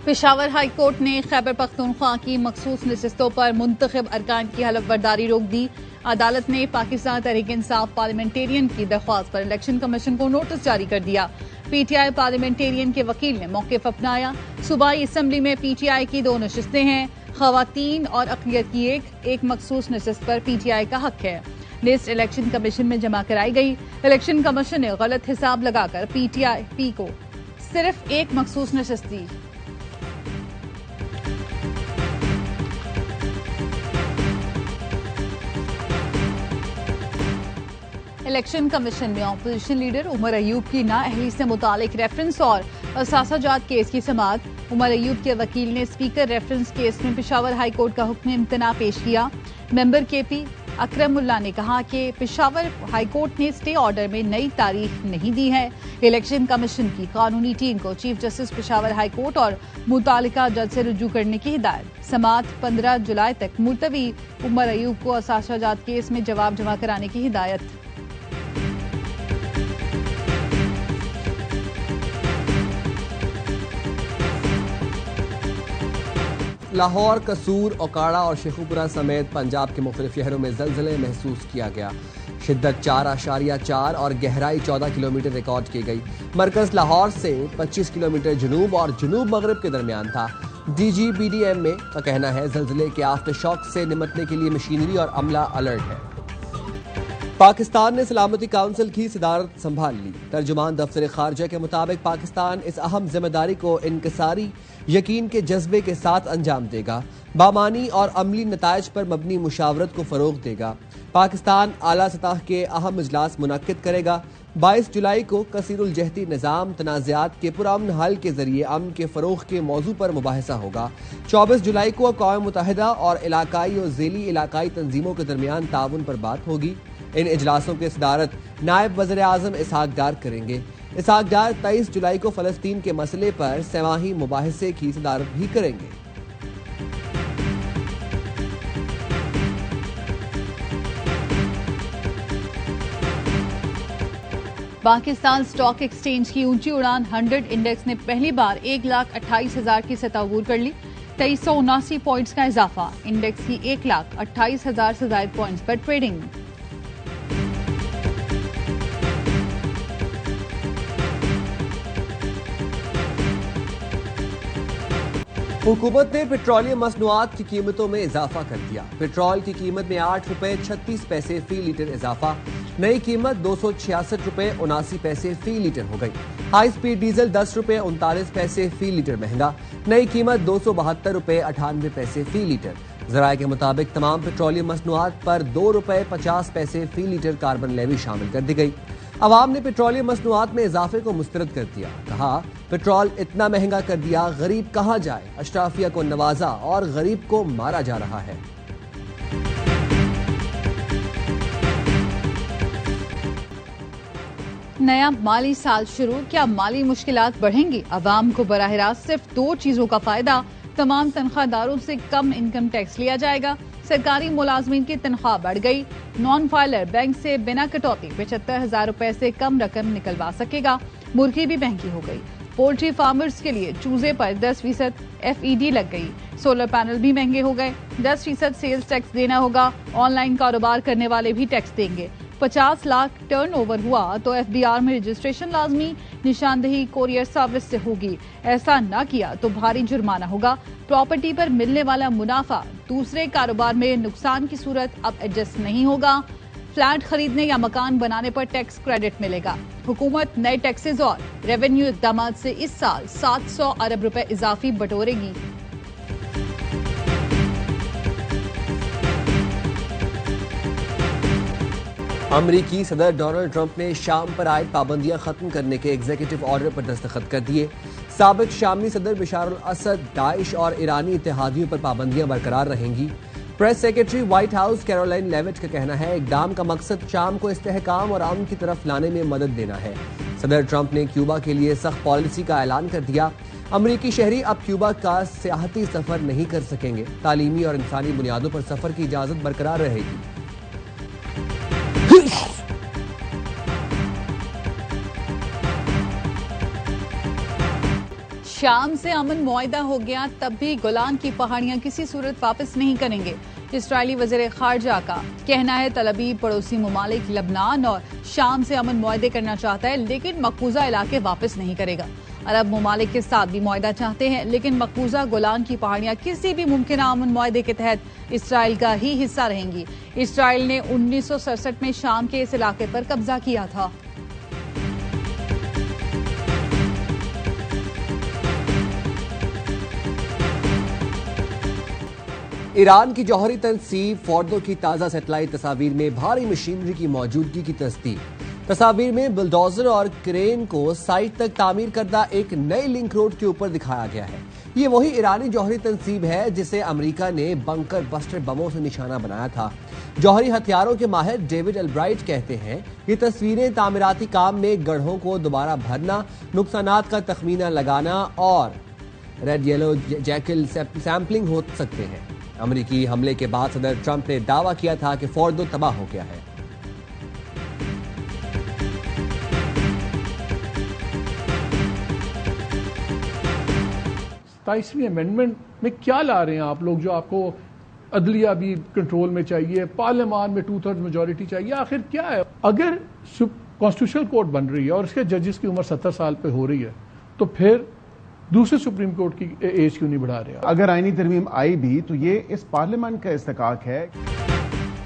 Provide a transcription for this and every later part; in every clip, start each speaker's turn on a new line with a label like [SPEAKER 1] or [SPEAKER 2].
[SPEAKER 1] Peshawar high court ने खैबर पख्तूनख्वा की मखसूस नशिस्तों पर मुंतखब अरकान की हलफ बर्दारी रोक दी। अदालत ने पाकिस्तान तहरीक इंसाफ पार्लियामेंटेरियन की दरख्वास्त पर इलेक्शन कमीशन को नोटिस जारी कर दिया। पीटीआई पार्लियामेंटेरियन के वकील ने मौक़िफ़ अपनाया। सूबाई असम्बली में पीटीआई की 2 नशिस्तें हैं। खवातीन और अक़लियत की एक मखसूस नशिस्त पर पीटीआई का हक है। लिस्ट इलेक्शन कमीशन में जमा कराई गई। इलेक्शन कमीशन ने गलत हिसाब लगाकर पीटीआई को सिर्फ एक मखसूस नशिस्त दी। इलेक्शन कमीशन में ऑपोजिशन लीडर उमर अयूब की नाअहली से मुतालिक रेफरेंस और असासाजात केस की समाअत। उमर अयूब के वकील ने स्पीकर रेफरेंस केस में पेशावर हाई कोर्ट का हुक्म इम्तना पेश किया। मेंबर केपी अकरमुल्ला ने कहा कि पेशावर हाई कोर्ट ने स्टे ऑर्डर में नई तारीख नहीं दी है। इलेक्शन कमीशन की कानूनी टीम को chief justice Peshawar high court और मुतालिका जज से रुजू करने की हिदायत। समाअत 15 जुलाई तक मुलतवी। उमर अयूब को असासाजात केस में जवाब जमा कराने की हिदायत।
[SPEAKER 2] लाहौर, कसूर, ओकाड़ा और शेखुपुरा समेत पंजाब के मुख्तलिफ शहरों में ज़लज़ले महसूस किया गया। शिद्दत 4.4 और गहराई 14 किलोमीटर रिकॉर्ड की गई। मरकज लाहौर से 25 किलोमीटर जनूब और जनूब मगरब के दरमियान था। DGBDM का कहना है ज़लज़ले के आफ्टर शॉक से निपटने के लिए मशीनरी और अमला अलर्ट है। पाकिस्तान ने सलामती काउंसिल की सदारत संभाल ली। तर्जुमान दफ्तर खारजा के मुताबिक पाकिस्तान इस अहम जिम्मेदारी को इनकसारी यकीन के जज्बे के साथ अंजाम देगा। बामानी और अमली नताइज पर मबनी मुशावरत को फरोग देगा। पाकिस्तान आला सतह के अहम इजलास मुनक्किद करेगा। 22 जुलाई को कसीरुल जहती निज़ाम तनाज़ात के पुरअमन हल के जरिए अमन के फरोग के मौजू पर मुबाहिसा होगा। 24 जुलाई को अक़वाम मुत्तहिदा और इलाकाई और ज़ेली इलाकाई तंजीमों के दरमियान ताउन पर बात होगी। इन इजलासों की सदारत नायब वज़ीर आज़म इसहाक डार करेंगे। इसहाक डार 23 जुलाई को फ़लस्तीन के मसले पर सेमाही मुबाहिसे की सदारत भी करेंगे।
[SPEAKER 1] पाकिस्तान स्टॉक एक्सचेंज की ऊंची उड़ान 100 इंडेक्स ने पहली बार 1,28,000 की सतह अबूर कर ली। 2379 पॉइंट्स का इजाफा। इंडेक्स की 1,28,000 से ज़ायद पॉइंट्स पर ट्रेडिंग।
[SPEAKER 2] हुकूमत ने पेट्रोलियम मसनूआत की कीमतों में इजाफा कर दिया। पेट्रोल की कीमत में 8 रुपए 36 पैसे फी लीटर इजाफा। नई कीमत 266 रुपए 79 पैसे फी लीटर हो गई। हाई स्पीड डीजल 10 रुपए 39 पैसे फी लीटर महंगा। नई कीमत 272 रुपए 98 पैसे फी लीटर। जराये के मुताबिक तमाम पेट्रोलियम मसनूआत पर 2 रुपए 50 पैसे फी लीटर कार्बन लेवी शामिल कर दी गई। अवाम ने पेट्रोलियम मसनूआत में इजाफे को मुस्तरद कर दिया। कहा, पेट्रोल इतना महंगा कर दिया, गरीब कहाँ जाए। अशराफिया को नवाजा और गरीब को मारा जा रहा है।
[SPEAKER 1] नया माली साल शुरू, क्या माली मुश्किलात बढ़ेंगी? अवाम को बराह रास्त सिर्फ 2 चीजों का फायदा। तमाम तनख्वाहदारों से कम इनकम टैक्स लिया जाएगा। सरकारी मुलाजमीन की तनख्वाह बढ़ गई। नॉन फाइलर बैंक से बिना कटौती 75,000 रुपए से कम रकम निकलवा सकेगा। मुर्गी भी महंगी हो गई। पोल्ट्री फार्मर्स के लिए चूजे पर 10% FED लग गई। सोलर पैनल भी महंगे हो गए। 10% सेल्स टैक्स देना होगा। ऑनलाइन कारोबार करने वाले भी टैक्स देंगे। 50 लाख टर्नओवर हुआ तो FBR में रजिस्ट्रेशन लाजमी। निशानदही कोरियर सर्विस से होगी। ऐसा न किया तो भारी जुर्माना होगा। प्रॉपर्टी पर मिलने वाला मुनाफा दूसरे कारोबार में नुकसान की सूरत अब एडजस्ट नहीं होगा। फ्लैट खरीदने या मकान बनाने पर टैक्स क्रेडिट मिलेगा। हुकूमत नए टैक्सेस और रेवेन्यू इकदाम से इस साल 700 अरब रुपए इजाफी बटोरेगी।
[SPEAKER 2] अमरीकी सदर डोनाल्ड ट्रंप ने शाम पर आयद पाबंदियां खत्म करने के एग्जीक्यूटिव ऑर्डर पर दस्तखत कर दिए। साबिक शामी सदर बशार अल असद, दाइश और ईरानी इत्तेहादियों पर पाबंदियां बरकरार रहेंगी। Press secretary White House Caroline Leavitt का कहना है, इक़दाम का मकसद शाम को इस्तेहकाम और अमन की तरफ लाने में मदद देना है। सदर ट्रंप ने क्यूबा के लिए सख्त पॉलिसी का ऐलान कर दिया। अमरीकी शहरी अब क्यूबा का सियाहती सफर नहीं कर सकेंगे। तालीमी और इंसानी बुनियादों पर सफर की इजाजत बरकरार रहेगी।
[SPEAKER 1] शाम से अमन मुआहदा हो गया, तब भी गोलान की पहाड़ियां किसी सूरत वापस नहीं करेंगे। इसराइली वज़ीर ख़ारजा का कहना है तलबी पड़ोसी ममालिक लबनान और शाम से अमन मुआहदे करना चाहता है, लेकिन मकबूजा इलाके वापस नहीं करेगा। अरब ममालिक के साथ भी मुआहदा चाहते हैं, लेकिन मकबूजा गोलान की पहाड़ियां किसी भी मुमकिन अमन मुआहदे के तहत इसराइल का ही हिस्सा रहेंगी। इसराइल ने 1967 में शाम के इस इलाके पर कब्जा किया था।
[SPEAKER 2] ईरान की जौहरी तनसीब फोर्दो की ताज़ा सैटेलाइट तस्वीर में भारी मशीनरी की मौजूदगी की तस्दीक। तस्वीर में बुलडोजर और क्रेन को साइट तक तामीर करदा एक नई लिंक रोड के ऊपर दिखाया गया है। ये वही ईरानी जौहरी तनसीब है जिसे अमेरिका ने बंकर बस्टर बमों से निशाना बनाया था। जौहरी हथियारों के माहिर डेविड अल्ब्राइट कहते हैं ये तस्वीरें तामीराती काम में गढ़ों को दोबारा भरना, नुकसानात का तखमीना लगाना और रेड येलो जैकल सैंपलिंग हो सकते हैं। अमेरिकी हमले के बाद सदर ट्रंप ने दावा किया था कि फोर्दो तबाह हो गया है।
[SPEAKER 3] 27वीं अमेंडमेंट में क्या ला रहे हैं आप लोग, जो आपको अदलिया भी कंट्रोल में चाहिए, पार्लियामान में 2/3 मेजोरिटी चाहिए, आखिर क्या है? अगर कॉन्स्टिट्यूशनल कोर्ट बन रही है और इसके जजेस की उम्र 70 साल पे हो रही है, तो फिर दूसरे सुप्रीम कोर्ट की एज क्यों नहीं बढ़ा रहे?
[SPEAKER 4] अगर आईनी तरमीम आई भी तो ये इस पार्लियामेंट का इस्तेकाक है।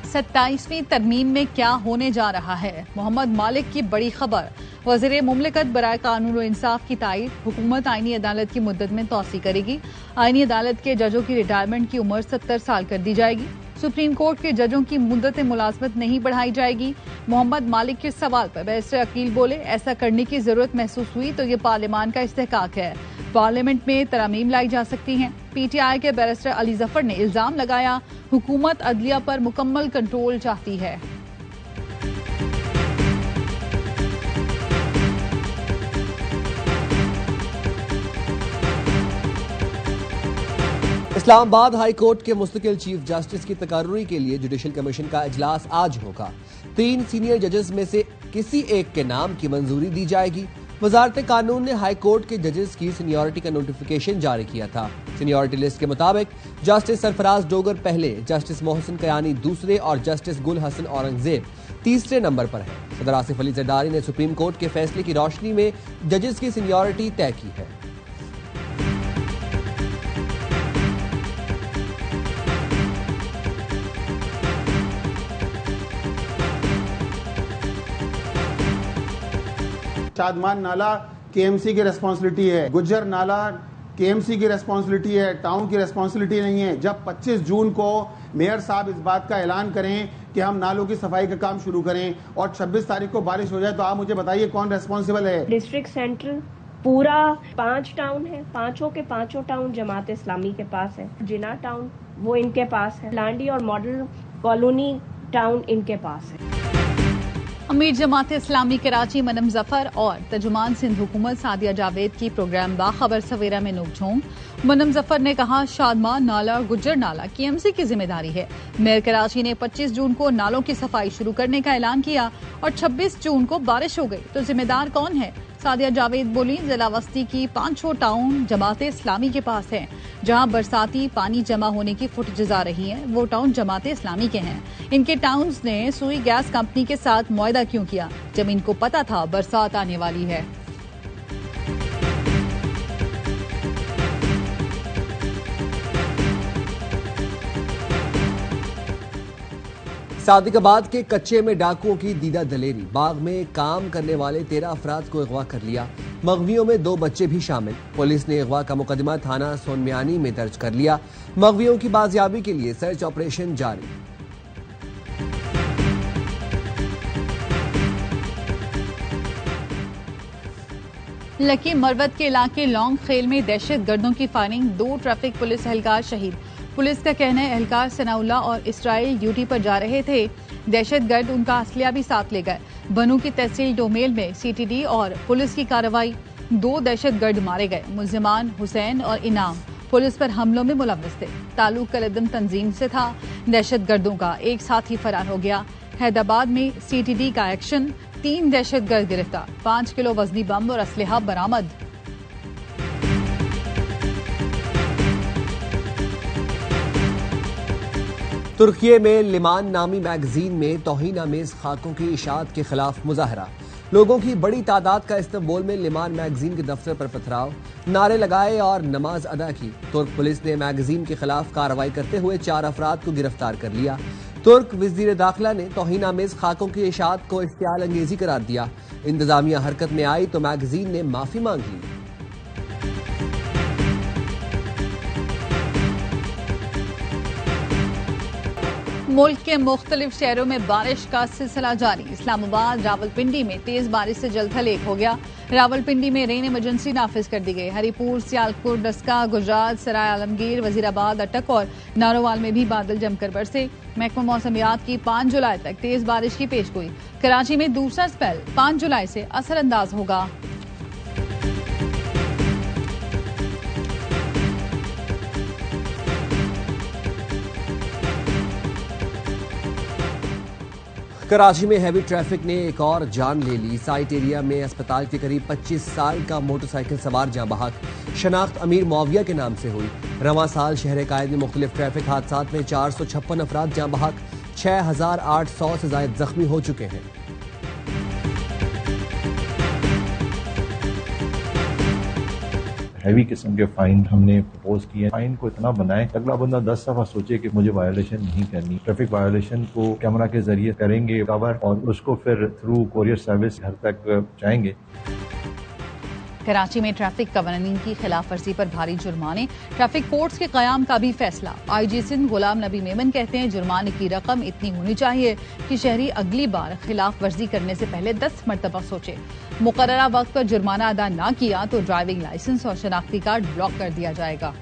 [SPEAKER 1] 27वीं तरमीम में क्या होने जा रहा है? मोहम्मद मालिक की बड़ी खबर। वज़ीर मुमलिकत बराए कानून और इंसाफ की तायद, हुकूमत आईनी अदालत की मुद्दत में तोसी करेगी। आईनी अदालत के जजों की रिटायरमेंट की उम्र 70 साल कर दी जाएगी। सुप्रीम कोर्ट के जजों की मुद्दत मुलाजमत नहीं बढ़ाई जाएगी। मोहम्मद मालिक के सवाल पर बैरिस्टर अकील बोले, ऐसा करने की जरूरत महसूस हुई तो ये पार्लियामान का इस्तेकाक है। पार्लियामेंट में तरमीम लाई जा सकती हैं। पीटीआई के बैरिस्टर अली जफर ने इल्जाम लगाया, हुकूमत अदलिया पर मुकम्मल कंट्रोल चाहती है।
[SPEAKER 2] इस्लामाबाद हाई कोर्ट के मुस्तकिल चीफ जस्टिस की तकर्री के लिए जुडिशल कमीशन का इजलास आज होगा। 3 सीनियर जजेस में से किसी एक के नाम की मंजूरी दी जाएगी। वजारत कानून ने हाई कोर्ट के जजेस की सीनियरिटी का नोटिफिकेशन जारी किया था। सीनियरिटी लिस्ट के मुताबिक जस्टिस सरफराज डोगर पहले, जस्टिस मोहसिन कयानी दूसरे और जस्टिस गुल हसन औरंगजेब तीसरे नंबर पर है। सदर आसिफ अली जरदारी ने सुप्रीम कोर्ट के फैसले की रोशनी में जजेस की सीनियरिटी तय की है।
[SPEAKER 5] शादमान नाला केएमसी की रेस्पॉन्सिबिलिटी है, गुज्जर नाला केएमसी की रेस्पॉन्सिबिलिटी है, टाउन की रेस्पॉन्सिबिलिटी नहीं है। जब 25 जून को मेयर साहब इस बात का ऐलान करें कि हम नालों की सफाई का काम शुरू करें और 26 तारीख को बारिश हो जाए, तो आप मुझे बताइए कौन रेस्पॉन्सिबल है?
[SPEAKER 6] डिस्ट्रिक्ट सेंट्रल पूरा 5 टाउन है, पांचों के पांचों टाउन जमात इस्लामी के पास है। जिना टाउन वो इनके पास है, लांडी और मॉडल कॉलोनी टाउन इनके पास है।
[SPEAKER 1] अमीर जमात इस्लामी कराची मनम जफर और तर्जुमान सिंध हुकूमत सादिया जावेद की प्रोग्राम बाखबर सवेरा में नोकझोंक। मनम जफर ने कहा, शादमान नाला और गुज्जर नाला केएमसी की जिम्मेदारी है। मेयर कराची ने 25 जून को नालों की सफाई शुरू करने का ऐलान किया और 26 जून को बारिश हो गई, तो जिम्मेदार कौन है? सादिया जावेद बोली, जिला वस्ती की 5 टाउन जमात इस्लामी के पास है। जहां बरसाती पानी जमा होने की फुटेजेस आ रही हैं, वो टाउन जमात इस्लामी के हैं। इनके टाउन्स ने सुई गैस कंपनी के साथ मुआहदा क्यों किया, जब इनको पता था बरसात आने वाली है?
[SPEAKER 2] सादिकाबाद के कच्चे में डाकुओं की दीदा दलेरी। बाग में काम करने वाले 13 अफराद को अगवा कर लिया। मगवियों में 2 बच्चे भी शामिल। पुलिस ने अगवा का मुकदमा थाना सोनमियानी में दर्ज कर लिया। मगवियों की बाजियाबी के लिए सर्च ऑपरेशन जारी।
[SPEAKER 1] लकी मरवत के इलाके लॉन्ग खेल में दहशत गर्दों की फायरिंग, 2 ट्रैफिक पुलिस एहलकार शहीद। पुलिस का कहना है एहलकार सनाउल्ला और इसराइल ड्यूटी पर जा रहे थे। दहशतगर्द उनका असलिया भी साथ ले गए। बनू की तहसील डोमेल में सीटीडी और पुलिस की कार्रवाई, 2 दहशतगर्द मारे गए। मुल्जिमान हुसैन और इनाम पुलिस पर हमलों में मुलव्वस थे। ताल्लुक कलदम तंजीम से था। दहशतगर्दों का एक साथी फरार हो गया। हैदराबाद में सीटीडी का एक्शन, 3 दहशतगर्द गिरफ्तार, 5 किलो वजनी बम और असलहा बरामद।
[SPEAKER 2] तुर्की में लिमान नामी मैगजीन में तौहीन आमेज खाकों की इशाअत के खिलाफ मुजाहरा। लोगों की बड़ी तादाद का इस्तांबुल में लिमान मैगजीन के दफ्तर पर पथराव, नारे लगाए और नमाज अदा की। तुर्क पुलिस ने मैगजीन के खिलाफ कार्रवाई करते हुए 4 अफराद को गिरफ्तार कर लिया। तुर्क वज़ीर दाखिला ने तौहीन आमेज खाकों की इशाअत को इश्तियाल अंगेजी करार दिया। इंतजामिया हरकत में आई तो मैगजीन ने माफी मांग ली।
[SPEAKER 1] मुल्क के मुख्तलिफ शहरों में बारिश का सिलसिला जारी। इस्लामाबाद, रावलपिंडी में तेज बारिश से जलथल एक हो गया। रावलपिंडी में रेन इमरजेंसी नाफिज कर दी गई। हरिपुर, सियालकोट, डस्का, गुजरात, सराय आलमगीर, वजीराबाद, अटक और नारोवाल में भी बादल जमकर बरसे। महकमा मौसमियात की 5 जुलाई तक तेज बारिश की पेशगोई। कराची में दूसरा स्पेल 5 जुलाई से असरअंदाज होगा।
[SPEAKER 2] कराची में हैवी ट्रैफिक ने एक और जान ले ली। साइट एरिया में अस्पताल के करीब 25 साल का मोटरसाइकिल सवार जाँ बहक। शनाख्त अमीर मौविया के नाम से हुई। रवां साल शहर कायद में मुख्तलिफ ट्रैफिक हादसात में 456 अफराद जाँ बहक, 6800 से ज्यादा जख्मी हो चुके हैं।
[SPEAKER 7] हैवी किस्म के फाइन हमने प्रपोज किए। फाइन को इतना बनाए अगला बंदा 10 दफा सोचे कि मुझे वायोलेशन नहीं करनी। ट्रैफिक वायोलेशन को कैमरा के जरिए करेंगे कवर और उसको फिर थ्रू कोरियर सर्विस घर तक जाएंगे।
[SPEAKER 1] कराची में ट्रैफिक कवानीन की खिलाफ वर्जी पर भारी जुर्माने। ट्रैफिक कोर्ट्स के कयाम का भी फैसला। IG सिंध गुलाम नबी मेमन कहते हैं जुर्माने की रकम इतनी होनी चाहिए कि शहरी अगली बार खिलाफ वर्जी करने से पहले 10 मरतबा सोचे। मुकर्ररा वक्त पर जुर्माना अदा न किया तो ड्राइविंग लाइसेंस और शनाख्ती कार्ड ब्लॉक कर दिया जाएगा।